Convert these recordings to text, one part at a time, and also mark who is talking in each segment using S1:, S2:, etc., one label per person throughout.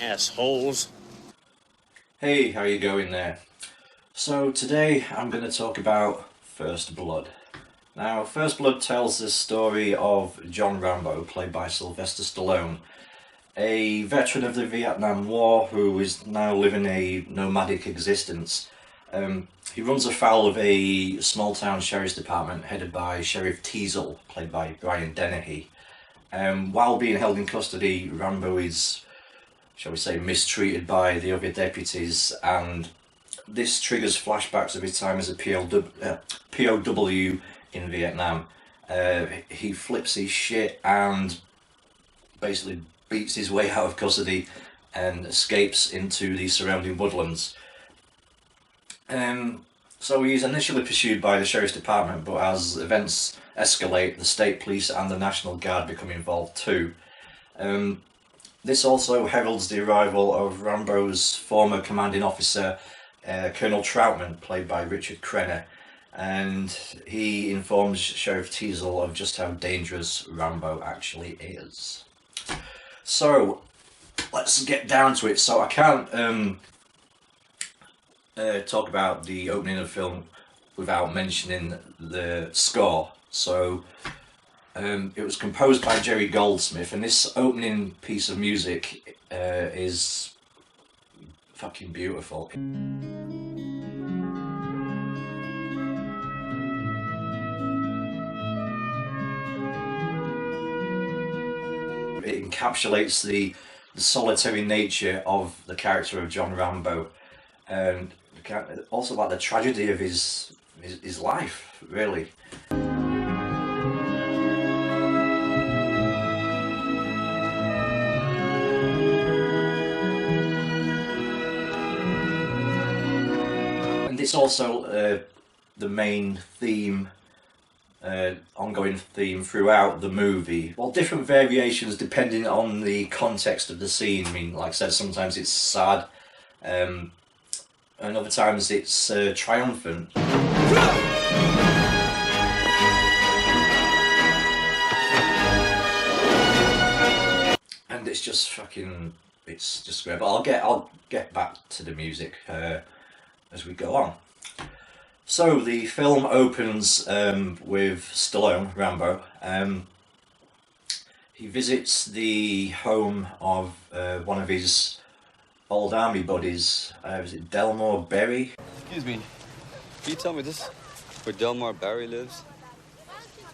S1: assholes.
S2: Hey, how you going there? So today I'm going to talk about First Blood. Now, First Blood tells the story of John Rambo, played by Sylvester Stallone, a veteran of the Vietnam War who is now living a nomadic existence. He runs afoul of a small town sheriff's department headed by Sheriff Teasel, played by Brian Dennehy. While being held in custody, Rambo is, shall we say, mistreated by the other deputies, and this triggers flashbacks of his time as a POW in Vietnam. He flips his shit and basically beats his way out of custody and escapes into the surrounding woodlands. So he's initially pursued by the Sheriff's Department, but as events escalate, the State Police and the National Guard become involved too. This also heralds the arrival of Rambo's former commanding officer, Colonel Troutman, played by Richard Crenna, and he informs Sheriff Teasel of just how dangerous Rambo actually is. So, let's get down to it. So I can't talk about the opening of the film without mentioning the score. So it was composed by Jerry Goldsmith, and this opening piece of music is fucking beautiful. It encapsulates the solitary nature of the character of John Rambo, and also like the tragedy of his life, really. And it's also the main theme, ongoing theme throughout the movie. Well, different variations depending on the context of the scene. I mean, like I said, sometimes it's sad, and other times it's triumphant. And it's just fucking, it's just great. But I'll get back to the music as we go on. So the film opens with Stallone, Rambo. He visits the home of one of his old army buddies. Was it Delmore Berry?
S3: Excuse me, can you tell me this, where Delmar Barry lives?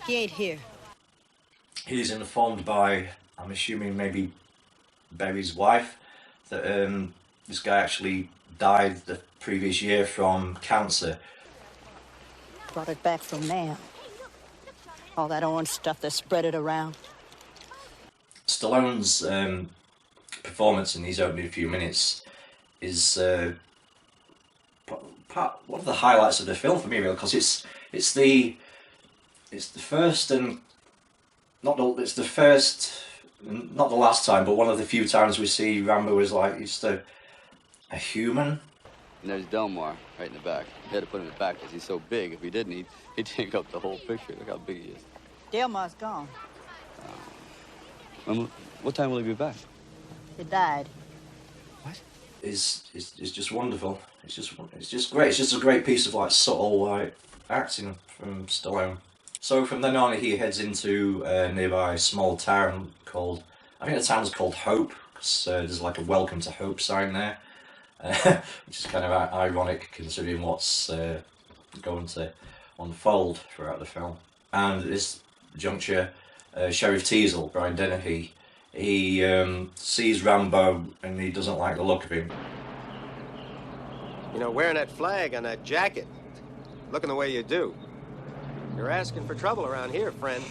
S4: He ain't here.
S2: He's informed by, I'm assuming maybe Berry's wife, that this guy actually died the previous year from cancer.
S4: Brought it back from Nam. All that orange stuff that spread it around.
S2: Stallone's performance in these opening few minutes is one of the highlights of the film for me, really, because it's the first and not the last time, but one of the few times we see Rambo as like just a human.
S3: And there's Delmar right in the back. He had to put him in the back because he's so big. If he didn't, he'd take up the whole picture. Look how big he is.
S4: Delmar's gone.
S3: What time will he be back?
S4: He died.
S3: What?
S2: Is just wonderful. It's just great. It's just a great piece of like subtle like acting from Stallone. So from then on, he heads into a nearby small town called, I think the town's called Hope, because there's like a Welcome to Hope sign there, which is kind of ironic considering what's going to unfold throughout the film. And at this juncture, Sheriff Teasel, Brian Dennehy, he sees Rambo and he doesn't like the look of him.
S5: You know, wearing that flag on that jacket, looking the way you do, you're asking for trouble around here, friend.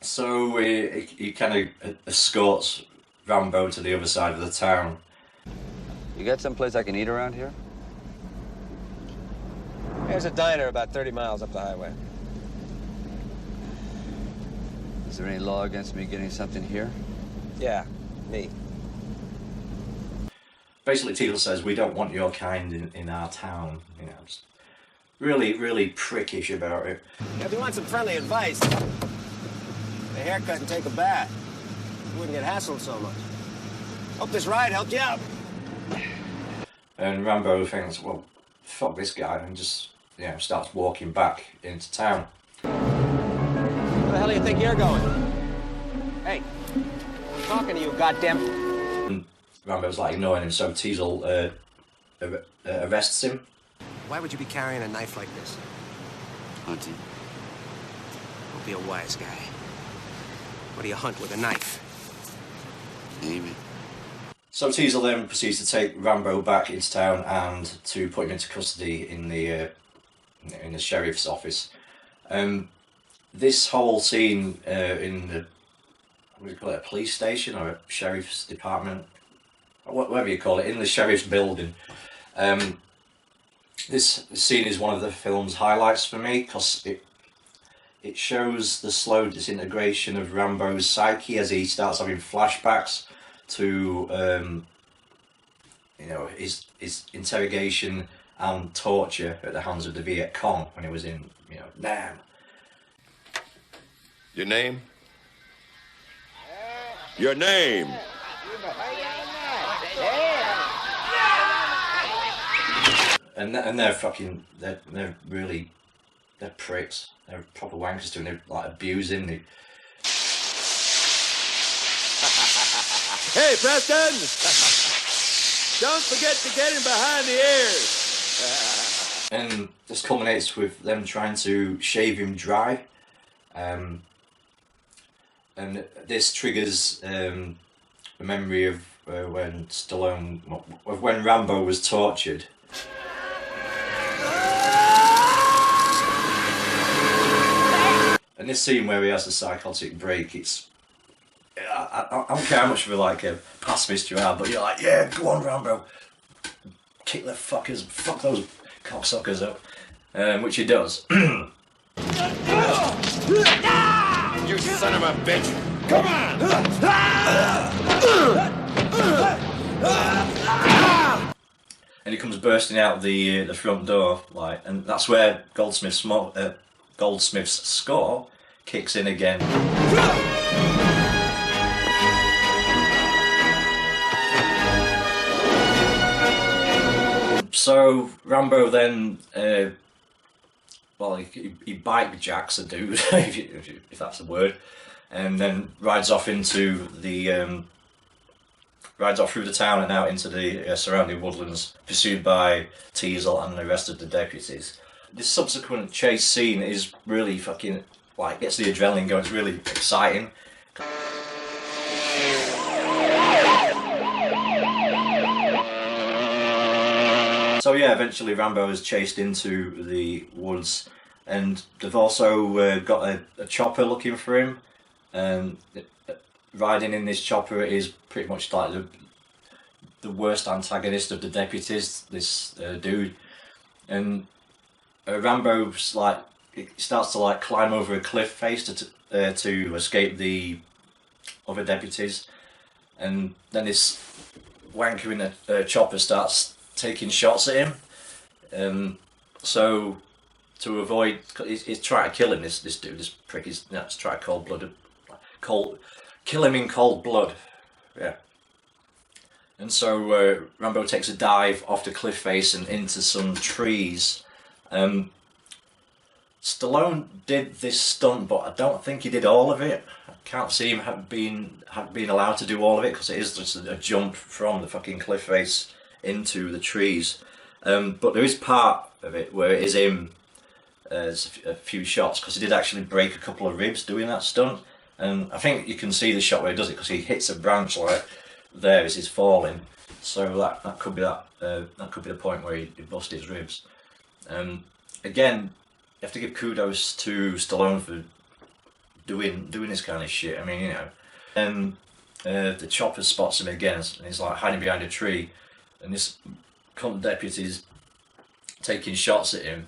S2: So he kind of escorts Rambo to the other side of the town.
S3: You got someplace I can eat around here?
S5: There's a diner about 30 miles up the highway.
S3: Is there any law against me getting something here?
S5: Yeah, me.
S2: Basically, Teasel says, we don't want your kind in our town. You know, just really, really prickish about it.
S5: If you want some friendly advice, a haircut and take a bath. You wouldn't get hassled so much. Hope this ride helped you out.
S2: And Rambo thinks, well, fuck this guy, and just, starts walking back into town.
S5: Where the hell do you think you're going? Hey, I'm talking to you, goddamn.
S2: And Rambo's like ignoring him, so Teasel arrests him.
S5: Why would you be carrying a knife like this?
S3: Hunting.
S5: Don't be a wise guy. What do you hunt with a knife?
S3: Aim it.
S2: So Teasel then proceeds to take Rambo back into town and to put him into custody in the sheriff's office. This whole scene in the, what do you call it, a police station or a sheriff's department, whatever you call it, in the sheriff's building. This scene is one of the film's highlights for me because it shows the slow disintegration of Rambo's psyche as he starts having flashbacks to his interrogation and torture at the hands of the Viet Cong when he was in Nam.
S1: Your name? Your name?
S2: And they're really pricks. They're proper wankers too, and they're like abusing.
S1: Hey, Preston! Don't forget to get him behind the ears.
S2: And this culminates with them trying to shave him dry. And this triggers a memory of when Rambo was tortured. And this scene where he has the psychotic break, I don't care how much of a pacifist you are, but you're like, yeah, go on, Rambo, kick the fuckers, fuck those cocksuckers up, which he does.
S1: You son of a bitch! Come on!
S2: And he comes bursting out the front door, and that's where Goldsmith's score kicks in again. So Rambo then, he bike jacks a dude, if that's a word, and then rides off through the town and out into the surrounding woodlands, pursued by Teasel and the rest of the deputies. This subsequent chase scene is really fucking, gets the adrenaline going. It's really exciting. So yeah, eventually Rambo is chased into the woods, and they've also got a chopper looking for him, and riding in this chopper is pretty much like the worst antagonist of the deputies, this dude. And Rambo's he starts to climb over a cliff face to escape the other deputies, and then this wanker in a chopper starts taking shots at him. So to avoid, he's trying to kill him. This dude, this prick, he's trying to kill him in cold blood. Yeah. And so Rambo takes a dive off the cliff face and into some trees. Stallone did this stunt, but I don't think he did all of it. I can't see him have been allowed to do all of it because it is just a jump from the fucking cliff face into the trees. But there is part of it where it is him as a few shots, because he did actually break a couple of ribs doing that stunt. And I think you can see the shot where he does it because he hits a branch there as he's falling. So that could be that could be the point where he busted his ribs. Again, you have to give kudos to Stallone for doing this kind of shit. I mean, and the chopper spots him again, and he's hiding behind a tree, and this cunt deputy's taking shots at him.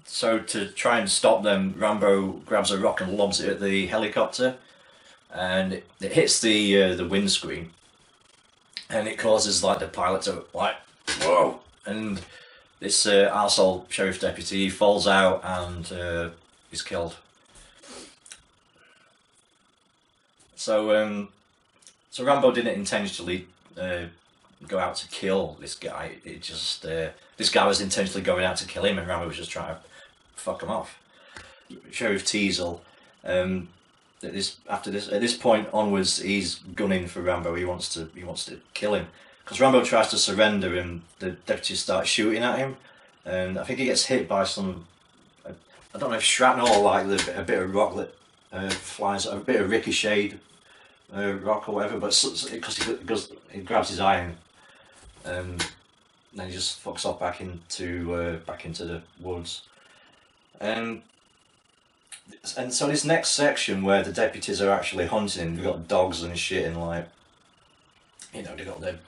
S2: So to try and stop them, Rambo grabs a rock and lobs it at the helicopter, and it hits the windscreen, and it causes the pilot to whoa, and this arsehole sheriff deputy falls out and is killed. So So Rambo didn't intentionally go out to kill this guy. It just this guy was intentionally going out to kill him, and Rambo was just trying to fuck him off. Sheriff Teasel, at this point onwards, he's gunning for Rambo. He wants to kill him because Rambo tries to surrender, and the deputies start shooting at him, and I think he gets hit by some, I don't know if shrapnel or like a bit of rock that flies, a bit of ricocheted rock or whatever, but because he grabs his eye and then he just fucks off back into the woods. And so this next section where the deputies are actually hunting, we've got dogs and shit, and like, you know, they've got their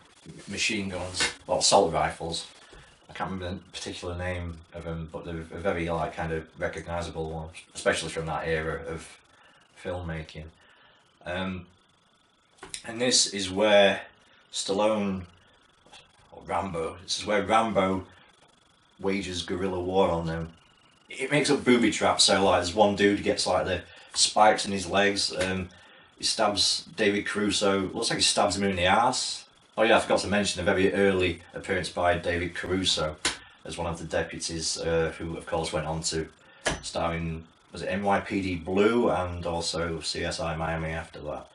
S2: machine guns, or assault rifles. I can't remember the particular name of them, but they're a very like kind of recognisable one, especially from that era of filmmaking. And this is where Stallone, or Rambo, this is where Rambo wages guerrilla war on them. It makes up booby traps, so like there's one dude who gets like the spikes in his legs, he stabs David Caruso, looks like he stabs him in the arse. Oh yeah, I forgot to mention a very early appearance by David Caruso as one of the deputies, who of course went on to star in, was it NYPD Blue and also CSI Miami after that.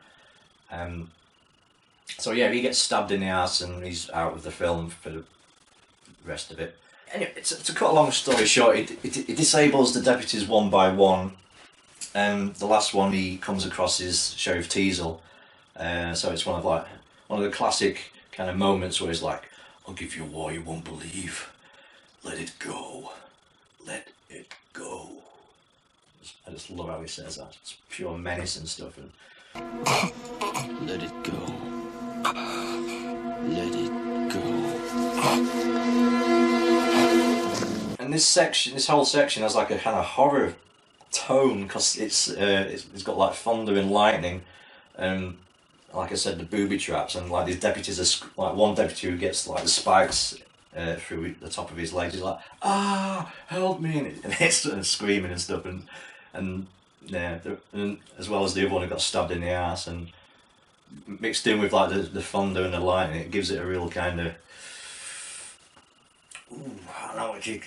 S2: So yeah, he gets stabbed in the arse and he's out of the film for the rest of it. Anyway, to cut a long story short, it disables the deputies one by one, and the last one he comes across is Sheriff Teasel. So it's one of the classic kind of moments where he's like, "I'll give you a war you won't believe. Let it go. Let it go." I just love how he says that. It's pure menace and stuff. And
S3: Let it go. Let it go.
S2: And this whole section has like a kind of horror tone because it's got like thunder and lightning, and like I said, the booby traps, and like these deputies are like one deputy who gets like the spikes through the top of his legs. He's like, "Ah, help me!" and it's screaming and stuff, and yeah, and as well as the other one who got stabbed in the ass, and mixed in with like the thunder and the lightning, it gives it a real kind of, I don't know what you,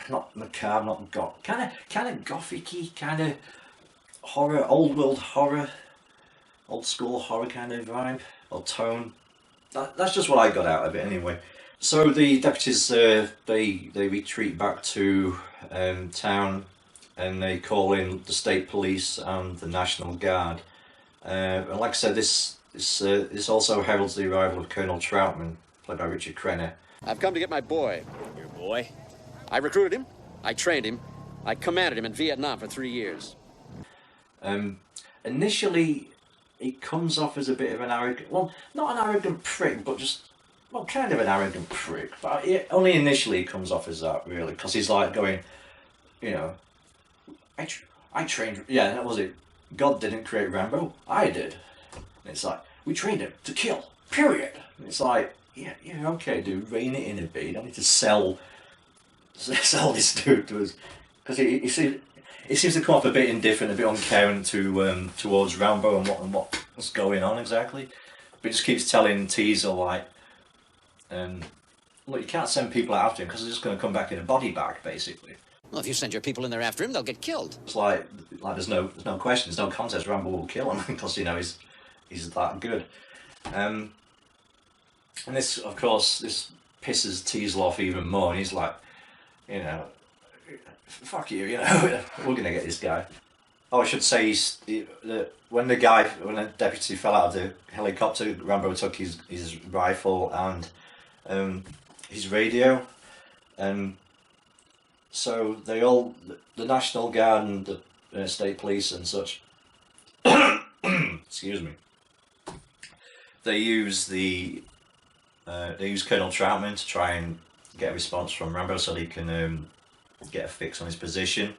S2: not macabre, not goth, kind of gothic-y, kind of horror, old world horror, old school horror kind of vibe or tone. That's just what I got out of it anyway. So the deputies they retreat back to town, and they call in the state police and the National Guard. And like I said, this also heralds the arrival of Colonel Troutman, played by Richard Crenna.
S6: I've come to get my boy. Your boy? I recruited him. I trained him. I commanded him in Vietnam for 3 years.
S2: Initially, he comes off as a bit of an arrogant, well, not an arrogant prick, but just, well, kind of an arrogant prick. But only initially he comes off as that, really, because he's like going, you know, I trained, yeah, that was it. God didn't create Rambo, I did. And it's like, we trained him to kill, period. And it's like, yeah, okay, dude, rein it in a bit. You don't need to sell this dude to us, because he seems to come off a bit indifferent, a bit uncaring towards Rambo and what's going on exactly. But he just keeps telling Teasel like, look, you can't send people out after him because they're just going to come back in a body bag, basically.
S6: Well, if you send your people in there after him, they'll get killed.
S2: It's like there's no question, there's no contest. Rambo will kill him because he's that good. And this, of course, this pisses Teasel off even more. And he's like, you know, fuck you, you know, we're gonna get this guy. Oh, I should say, when the deputy fell out of the helicopter, Rambo took his rifle and his radio, and so the National Guard and the state police and such, excuse me, they use Colonel Troutman to try and get a response from Rambo so he can get a fix on his position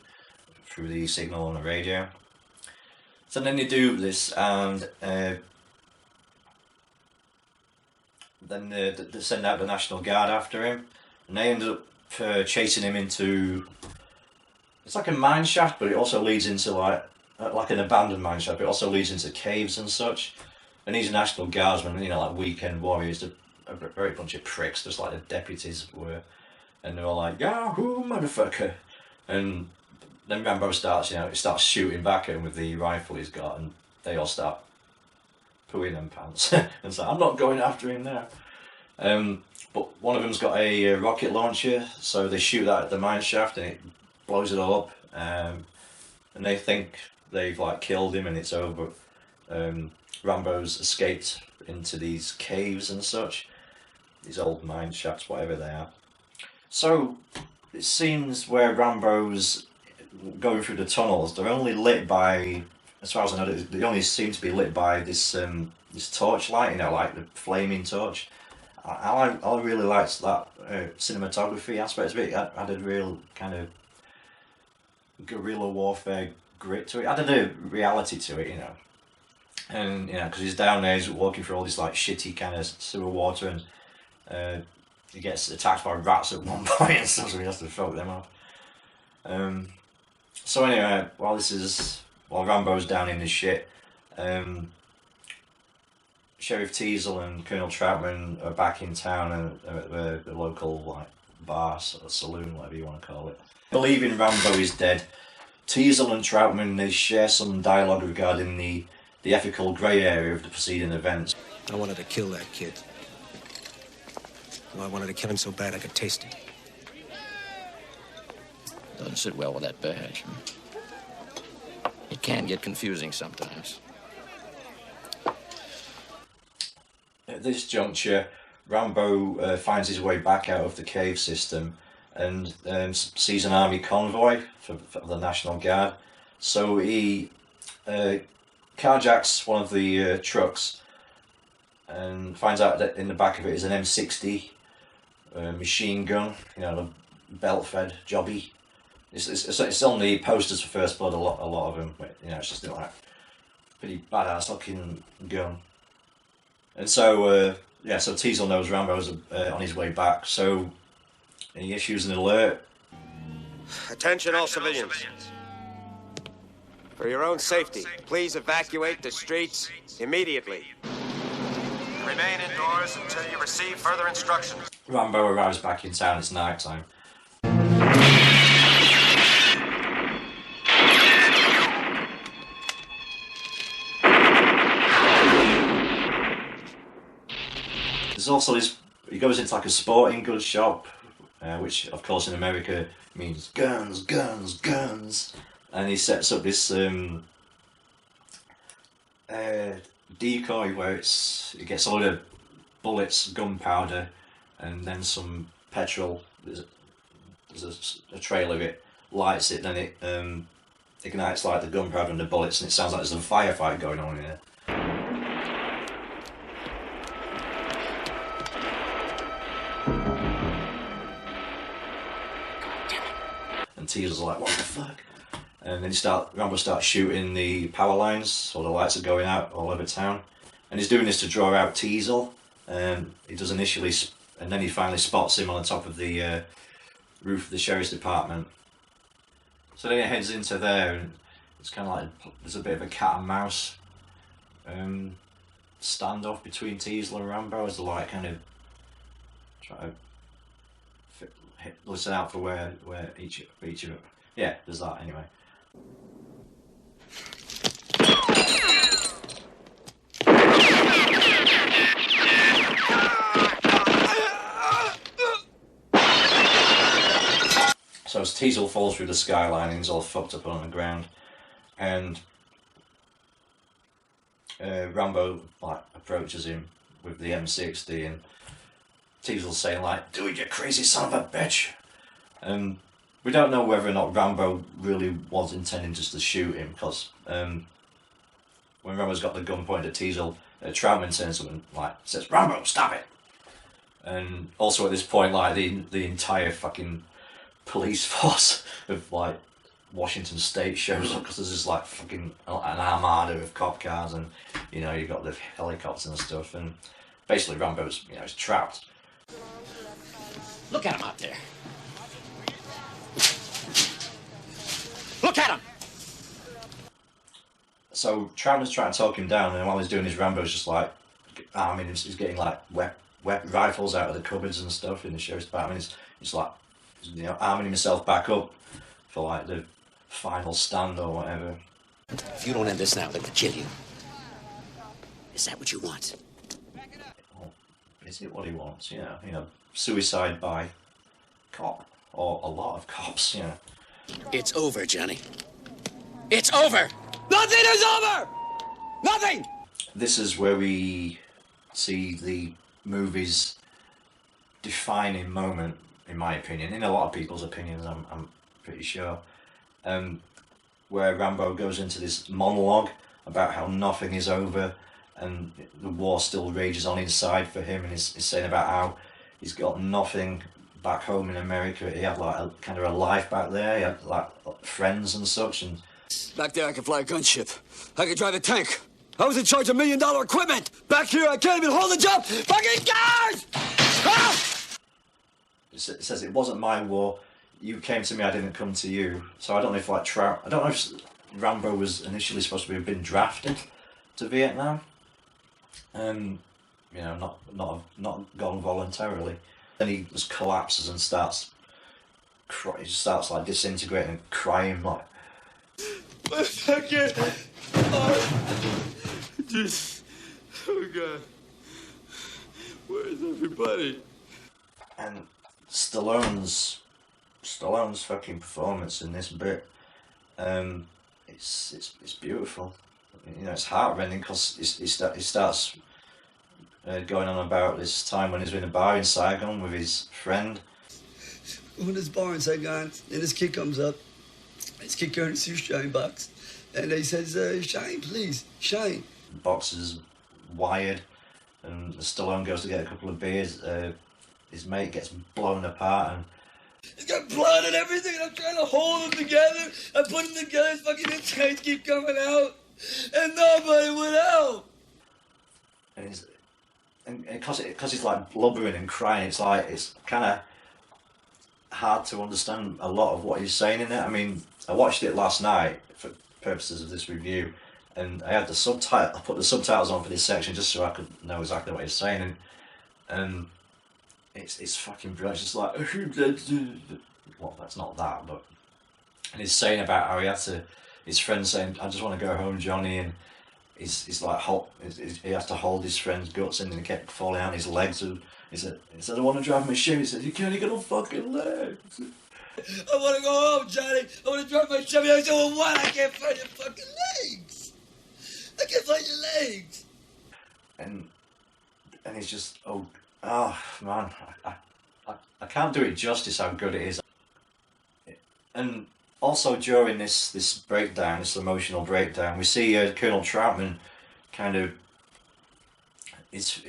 S2: through the signal on the radio. So then they do this, and then they send out the National Guard after him, and they end up chasing him into, it's like a mine shaft, but it also leads into like an abandoned mine shaft. It also leads into caves and such. And these National Guardsmen, you know, like weekend warriors, they're a very bunch of pricks, just like the deputies were. And they're all like, Yahoo, motherfucker! And then Rambo starts, you know, he starts shooting back at him with the rifle he's got, and they all start pooing them pants. And it's like, I'm not going after him now. But one of them's got a rocket launcher, so they shoot that at the mine shaft and it blows it all up. And they think they've like killed him and it's over. Rambo's escaped into these caves and such, these old mine shafts, whatever they are. So it seems where Rambo's going through the tunnels, they're only lit by, as far as I know, they only seem to be lit by this this torchlight, you know, like the flaming torch. I really liked that cinematography aspect of it. It had a real kind of guerrilla warfare grit to it. It had a reality to it, you know. And you know, because he's down there, he's walking through all this like shitty kind of sewer water, and he gets attacked by rats at one point and stuff, so he has to fuck them up. So anyway, while Rambo's down in this shit, Sheriff Teasel and Colonel Troutman are back in town and at the local like bar, or saloon, whatever you want to call it. Believing Rambo is dead, Teasel and Troutman, they share some dialogue regarding the ethical grey area of the preceding events.
S7: I wanted to kill that kid. Well, I wanted to kill him so bad I could taste it.
S8: Doesn't sit well with that badge. It can get confusing sometimes.
S2: At this juncture, Rambo finds his way back out of the cave system and sees an army convoy for the National Guard. So he carjacks one of the trucks and finds out that in the back of it is an M60 machine gun, you know, the belt-fed jobby. It's on the posters for First Blood, a lot of them, but, you know, it's just like pretty badass looking gun. And so, so Teasel knows Rambo's on his way back, so he issues an alert.
S5: Attention all civilians. For your own safety, please evacuate the streets immediately. Remain indoors until you receive further instructions.
S2: Rambo arrives back in town, it's night time. There's also this, he goes into like a sporting goods shop, which of course in America means guns, guns, guns. And he sets up this decoy where he gets a load of bullets, gunpowder, and then some petrol. There's a trail of it, lights it, then it ignites like the gunpowder and the bullets, and it sounds like there's a firefight going on in there. And Teasel's like, what the fuck? And then Rambo starts shooting the power lines, so the lights are going out all over town. And he's doing this to draw out Teasel. He does initially, and then he finally spots him on the top of the roof of the sheriff's department. So then he heads into there, and it's kind of like there's a bit of a cat and mouse standoff between Teasel and Rambo as the light kind of try to listen out for where each of it. Yeah, there's that anyway. So as Teasel falls through the skyline and he's all fucked up on the ground, and Rambo like approaches him with the M60, and Teasel's saying like, "Dude, you crazy son of a bitch," and we don't know whether or not Rambo really was intending just to shoot him, because when Rambo's got the gun pointed at Teasel, Troutman turns to him and like says, "Rambo, stop it!" And also at this point, like the entire fucking police force of like Washington State shows up, because there's this like fucking an armada of cop cars, and you know you've got the helicopters and stuff, and basically Rambo's, you know, is trapped.
S8: Look at him out there. Look at him!
S2: So Troutman's trying to talk him down, and while he's doing his Rambo's just like arming him. He's getting like wet rifles out of the cupboards and stuff in the sheriff's department. He's like, you know, arming himself back up for like the final stand or whatever.
S6: If you don't end this now, they're gonna kill you. Is that what you want?
S2: Well, is it what he wants? Yeah, you know, suicide by cop or a lot of cops. You know,
S6: It's over, Johnny. It's over! Nothing is over! Nothing!
S2: this is where we see the movie's defining moment, in my opinion, in a lot of people's opinions, I'm pretty sure, where Rambo goes into this monologue about how nothing is over and the war still rages on inside for him, and he's saying about how he's got nothing back home in America. He had like a kind of a life back there, he had like friends and such, and
S1: Back there, I could fly a gunship. I could drive a tank. I was in charge of $1 million equipment. Back here, I can't even hold a job. Fucking cars! Ah!
S2: it says it wasn't my war. You came to me, I didn't come to you. So I don't know if like I don't know if Rambo was initially supposed to have been drafted to Vietnam. You know, not gone voluntarily. Then he just collapses and starts like disintegrating and crying like.
S1: I can't. Oh, just. Oh, God. Where's everybody?
S2: And Stallone's fucking performance in this bit, it's beautiful. You know, it's heartrending because he starts going on about this time when he's in a bar in Saigon with his friend.
S9: We're in this bar in Saigon, and this kid comes up. This kid carrying a shoeshine box, and he says, "Shine, please, shine."
S2: The box is wired, and Stallone goes to get a couple of beers. His mate gets blown apart, and
S9: He's got blood and everything, and I'm trying to hold them together. I put them together, his fucking insides keep coming out, and nobody would help.
S2: And because he's like blubbering and crying, it's kind of hard to understand a lot of what he's saying in it. I mean, I watched it last night for purposes of this review, and I had the subtitle. I put the subtitles on for this section just so I could know exactly what he's saying, and it's fucking brilliant. It's just like, well, that's not that, but and he's saying about how he had to. His friend saying, "I just want to go home, Johnny," and he's like, he has to hold his friend's guts in, and he kept falling out his legs. And he said, "I want to drive my Chevy." He said, "You can't get on fucking legs."
S9: I want to go home, Johnny. I want to drive my Chevy. I said, "Well, what? I can't find your fucking legs. I can't find your legs."
S2: And he's just, oh man, I can't do it justice how good it is. And also during this breakdown, this emotional breakdown, we see Colonel Troutman kind of he's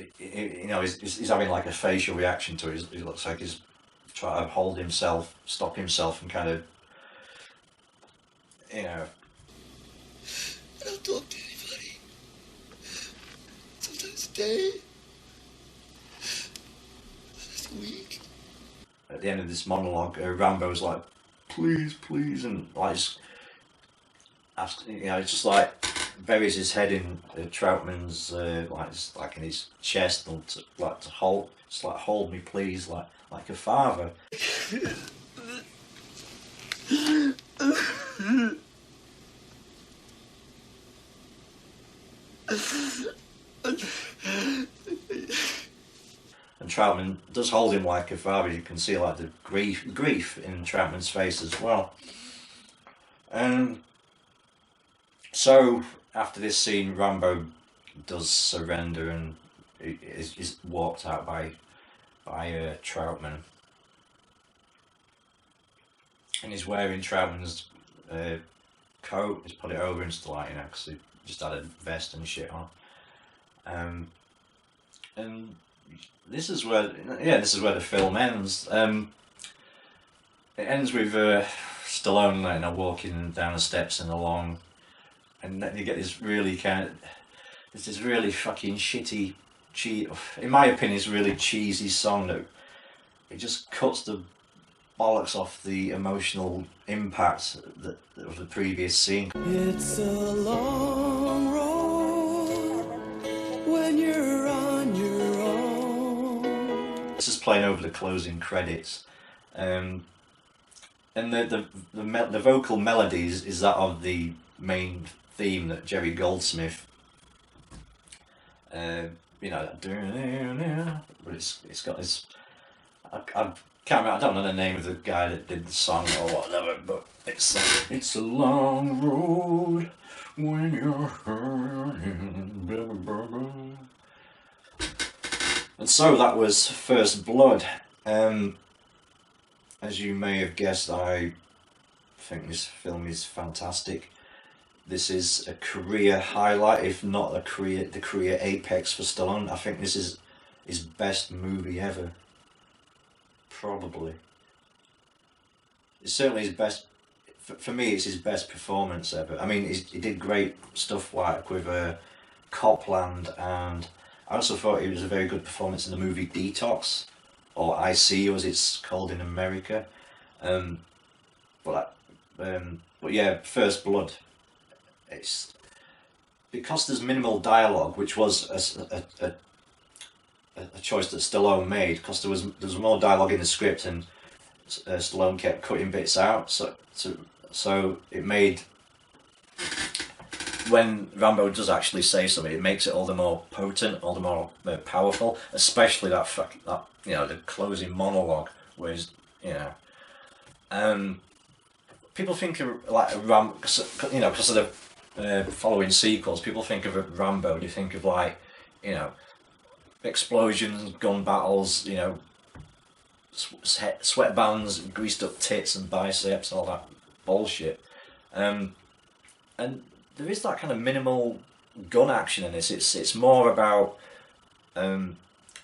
S2: having like a facial reaction to it. He looks like he's trying to hold himself, stop himself, and kind of, you know.
S9: I don't talk to anybody. Sometimes a day. Sometimes a week.
S2: At the end of this monologue, Rambo's like, "Please, please," and like, it's just like buries his head in Troutman's like in his chest, and to hold, just like, "Hold me, please," like a father. And Troutman does hold him like a father. You can see like the grief in Troutman's face as well. So after this scene, Rambo does surrender and is walked out by Troutman, and he's wearing Troutman's coat. He's put it over and stuff, like, you know, because he just had a vest and shit on. And this is where the film ends. It ends with Stallone, you know, walking down the steps and along, and then you get this really fucking shitty, in my opinion, it's a really cheesy song that it just cuts the bollocks off the emotional impact of the previous scene.
S1: It's a long when you're on your own.
S2: This is playing over the closing credits. And the vocal melodies is that of the main theme that Jerry Goldsmith, you know, but it's got this. I can't remember. I don't know the name of the guy that did the song or whatever, but it's a long road when you're hurting. And so that was First Blood. As you may have guessed, I think this film is fantastic. This is a career highlight, if not the career apex for Stallone. I think this is his best movie ever. Probably. It's certainly his best. For me, it's his best performance ever. I mean, he did great stuff like with Copland, and I also thought it was a very good performance in the movie Detox, or IC as it's called in America. But yeah, First Blood. It's because there's minimal dialogue, which was a choice that Stallone made, because there was more dialogue in the script, and Stallone kept cutting bits out. So it made, when Rambo does actually say something, it makes it all the more potent, all the more powerful. Especially that you know, the closing monologue, where you know, people think of like Rambo, you know, because of the following sequels. People think of Rambo. They think of, like, you know, explosions, gun battles, you know, sweatbands, greased up tits and biceps, all that bullshit. And there is that kind of minimal gun action in this. It's more about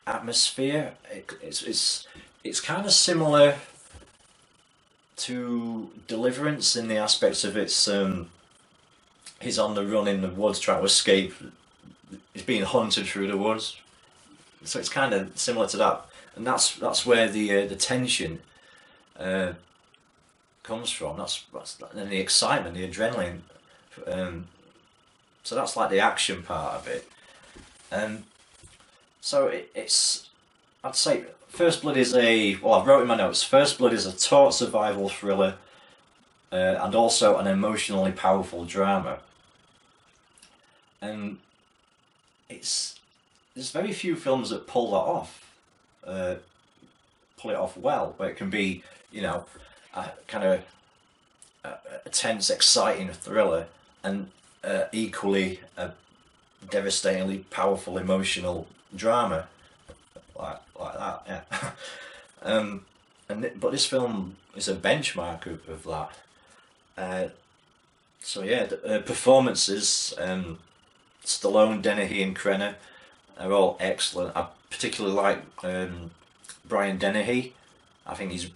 S2: atmosphere. It's kind of similar to Deliverance in the aspects of its he's on the run in the woods trying to escape. He's being hunted through the woods. So it's kind of similar to that, and that's where the tension comes from. That's and the excitement, the adrenaline. So that's like the action part of it. So it's, I'd say First Blood is I've wrote in my notes, First Blood is a taut survival thriller and also an emotionally powerful drama. And there's very few films that pull that off, pull it off well, where it can be, you know, a kind of a tense, exciting thriller, and equally a devastatingly powerful emotional drama like that. Yeah. But this film is a benchmark of that. So yeah, the performances, Stallone, Dennehy and Crenna are all excellent. I particularly like Brian Dennehy. I think he's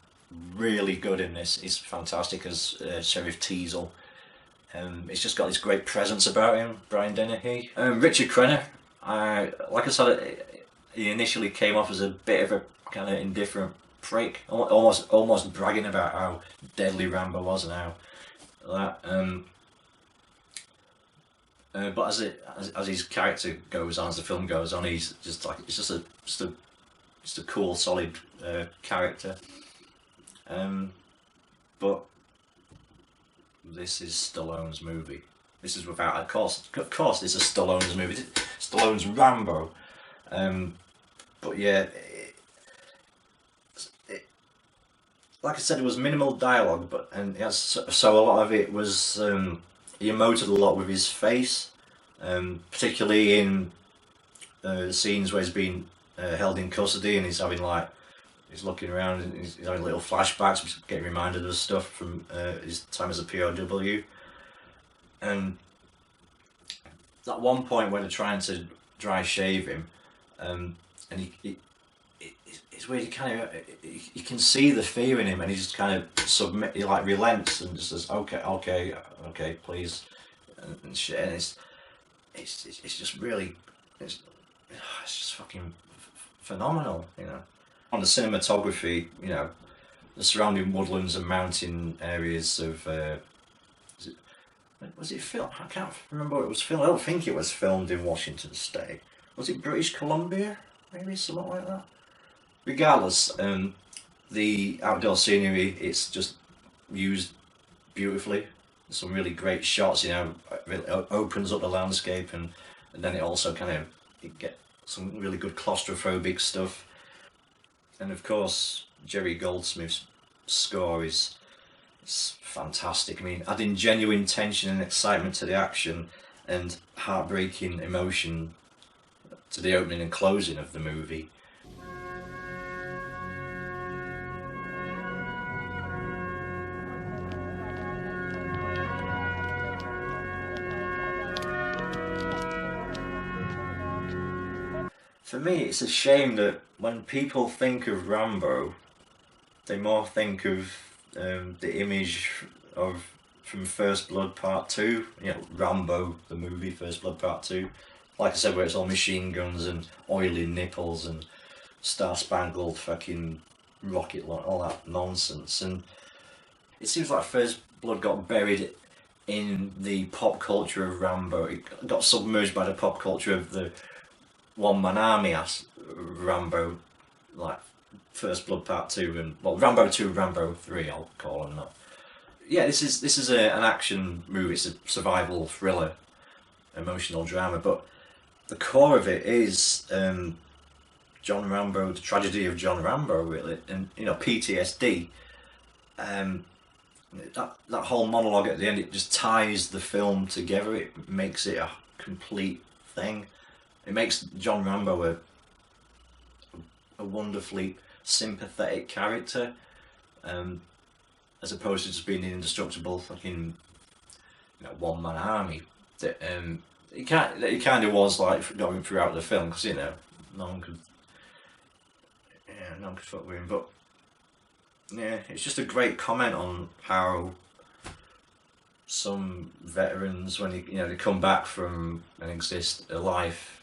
S2: really good in this. He's fantastic as Sheriff Teasel. He's just got this great presence about him, Brian Dennehy. Richard Crenna, like I said, he initially came off as a bit of a kind of indifferent prick, almost bragging about how deadly Rambo was and how that. But as his character goes on, as the film goes on, he's just like, it's just a cool, solid character. But this is Stallone's movie. This is without, of course, this is Stallone's movie. Stallone's Rambo. But yeah, like I said, it was minimal dialogue, so a lot of it was, he emoted a lot with his face, particularly in the scenes where he's being held in custody and he's having, like, he's looking around and he's having little flashbacks, getting reminded of stuff from his time as a POW. And at one point when they're trying to dry shave him, and it's where you kind of, you can see the fear in him, and he just kind of he like relents and just says, okay, please, and shit. And it's just really, it's just fucking phenomenal, you know. On the cinematography, you know, the surrounding woodlands and mountain areas of, was it filmed? I can't remember what it was filmed. I don't think it was filmed in Washington State. was it British Columbia? Maybe something like that. Regardless, the outdoor scenery, it's just used beautifully. Some really great shots, you know, it really opens up the landscape, and then it also kind of, you get some really good claustrophobic stuff. And of course, Jerry Goldsmith's score is fantastic. I mean, adding genuine tension and excitement to the action and heartbreaking emotion to the opening and closing of the movie. For me, it's a shame that when people think of Rambo, they more think of the image of from First Blood Part 2, you know, Rambo, the movie First Blood Part 2. Like I said, where it's all machine guns and oily nipples and star-spangled fucking rocket launch, all that nonsense. And it seems like First Blood got buried in the pop culture of Rambo. It got submerged by the pop culture of the one-man army as Rambo, like First Blood Part 2 and, well, Rambo 2, Rambo 3 I'll call them that. Yeah, this is an action movie, it's a survival thriller, emotional drama, but the core of it is John Rambo, the tragedy of John Rambo, really, and, you know, PTSD. That whole monologue at the end, it just ties the film together, it makes it a complete thing. It makes John Rambo a wonderfully sympathetic character, as opposed to just being an indestructible fucking, you know, one-man army. That he kind of was like going throughout the film, because, you know, no one could fuck with him. But yeah, it's just a great comment on how some veterans, when they come back from and exist a life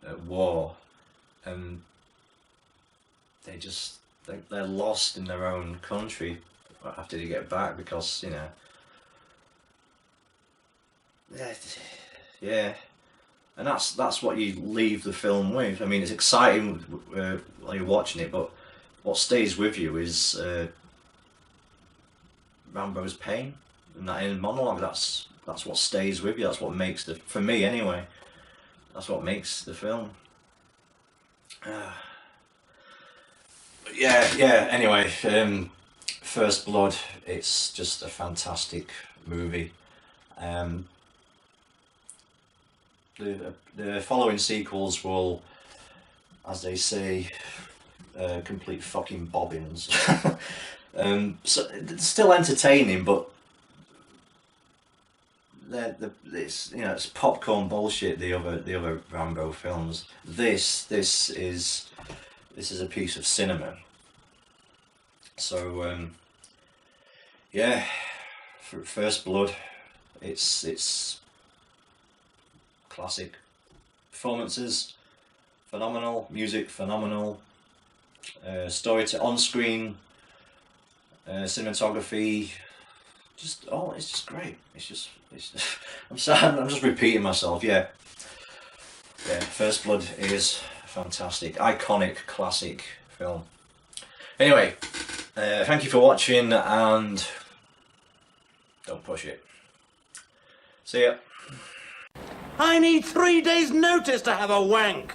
S2: at war, and they're lost in their own country after they get back, because, you know, yeah, and that's what you leave the film with. I mean, it's exciting while you're watching it, but what stays with you is Rambo's pain, and that inner monologue. That's what stays with you. That's what makes for me anyway. That's what makes the film. Yeah. Anyway, First Blood. It's just a fantastic movie. The following sequels will, as they say, complete fucking bobbins. So it's still entertaining, but it's, you know, it's popcorn bullshit. The other Rambo films. This is a piece of cinema. So yeah, for First Blood, it's classic. Performances phenomenal, music phenomenal, story to on-screen, cinematography, it's just great. It's just I'm sorry, I'm just repeating myself. Yeah, First Blood is fantastic, iconic, classic film. Anyway, thank you for watching, and don't push it. See ya.
S10: I need 3 days' notice to have a wank.